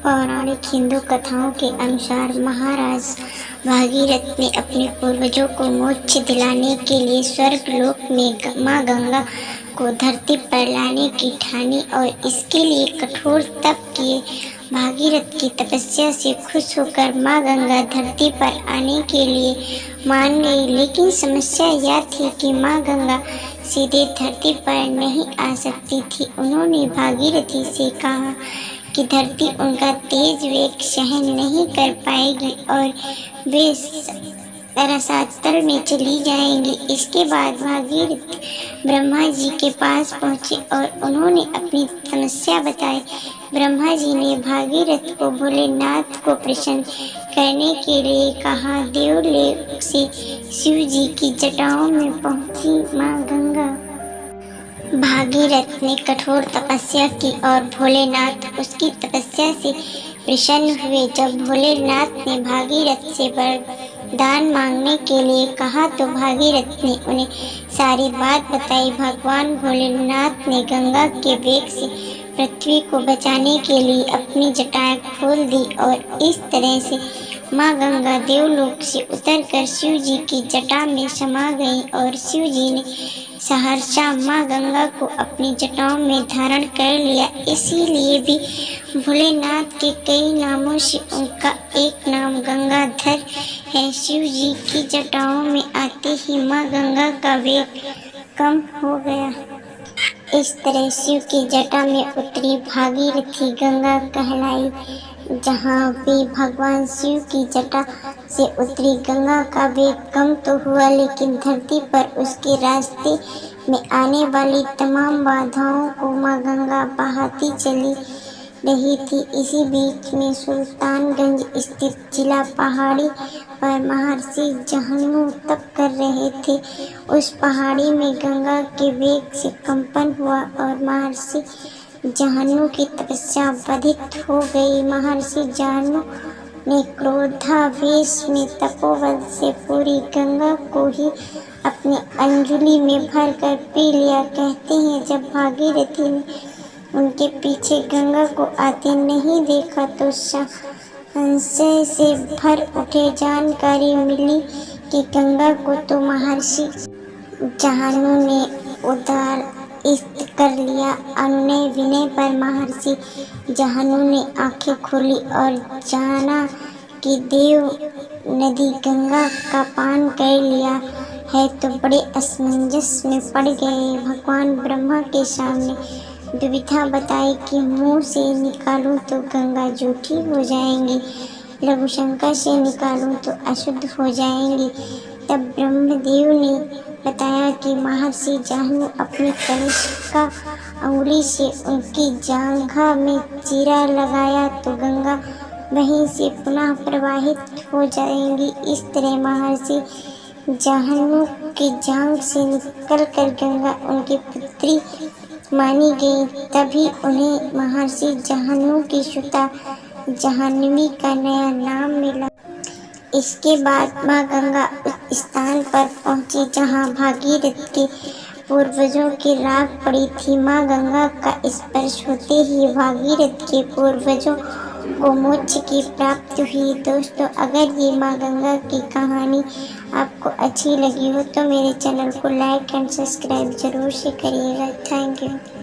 पौराणिक हिंदू कथाओं के अनुसार महाराज भागीरथ ने अपने पूर्वजों को मोक्ष दिलाने के लिए स्वर्ग लोक में माँ गंगा को धरती पर लाने की ठानी और इसके लिए कठोर तप किए। भागीरथ की तपस्या से खुश होकर माँ गंगा धरती पर आने के लिए मान गई, लेकिन समस्या यह थी कि माँ गंगा सीधे धरती पर नहीं आ सकती थी। उन्होंने भागीरथी से कहा कि धरती उनका तेज वेग सहन नहीं कर पाएगी और वे रसातल में चली जाएंगी। इसके बाद भागीरथ ब्रह्मा जी के पास पहुँचे और उन्होंने अपनी समस्या बताई। ब्रह्मा जी ने भागीरथ को भोलेनाथ को प्रसन्न करने के लिए कहा। देवलोक से शिव जी की जटाओं में पहुंची माँ गंगा। भागीरथ ने कठोर तपस्या की और भोलेनाथ उसकी तपस्या से प्रसन्न हुए। जब भोलेनाथ ने भागीरथ से वरदान मांगने के लिए कहा तो भागीरथ ने उन्हें सारी बात बताई। भगवान भोलेनाथ ने गंगा के वेग से पृथ्वी को बचाने के लिए अपनी जटाएं खोल दी और इस तरह से माँ गंगा देवलोक से उतरकर शिव जी की जटा में समा गई और शिव जी ने सहर्षा माँ गंगा को अपनी जटाओं में धारण कर लिया। इसीलिए भी भोलेनाथ के कई नामों से उनका एक नाम गंगाधर है। शिव जी की जटाओं में आते ही माँ गंगा का वेग कम हो गया। इस तरह शिव की जटा में उतरी भागीरथी गंगा कहलाई। जहाँ भी भगवान शिव की जटा से उतरी गंगा का वेग कम तो हुआ, लेकिन धरती पर उसके रास्ते में आने वाली तमाम बाधाओं को माँ गंगा बहाती चली रही थी। इसी बीच में सुल्तानगंज स्थित जिला पहाड़ी पर महर्षि जहन्नू तप कर रहे थे। उस पहाड़ी में गंगा के वेग से कंपन हुआ और महर्षि जहन्नू की तपस्या बाधित हो गई। महर्षि जहन्नू ने क्रोधावेश में तपोबल से पूरी गंगा को ही अपनी अंजलि में भरकर पी लिया। कहते हैं जब भागीरथी ने उनके पीछे गंगा को आते नहीं देखा तो संशय से भर उठे। जानकारी मिली कि गंगा को तो महर्षि जहन्नू ने उदार कर लिया। अनुनय विनय पर महर्षि जहन्नू ने आंखें खोली और जाना कि देव नदी गंगा का पान कर लिया है, तो बड़े असमंजस में पड़ गए। भगवान ब्रह्मा के सामने दुविधा बताई कि मुंह से निकालूं तो गंगा जूठी हो जाएंगी, लघुशंका से निकालूं तो अशुद्ध हो जाएंगी। तब ब्रह्मदेव ने बताया कि महर्षि जहन्नू अपनी कनिष्का अंगुली से उनकी जांघा में चीरा लगाया तो गंगा वहीं से पुनः प्रवाहित हो जाएंगी। इस तरह महर्षि जहन्नू की जांघ से निकलकर गंगा उनकी पुत्री मानी गई। तभी उन्हें महर्षि जहन्नू की सुता जाह्नवी का नया नाम मिला। इसके बाद माँ गंगा उस स्थान पर पहुंची जहां भागीरथ के पूर्वजों की राख पड़ी थी। माँ गंगा का स्पर्श होते ही भागीरथ के पूर्वजों को मोक्ष की प्राप्ति हुई। दोस्तों, अगर ये माँ गंगा की कहानी आपको अच्छी लगी हो तो मेरे चैनल को लाइक एंड सब्सक्राइब जरूर से करिएगा। Thank you.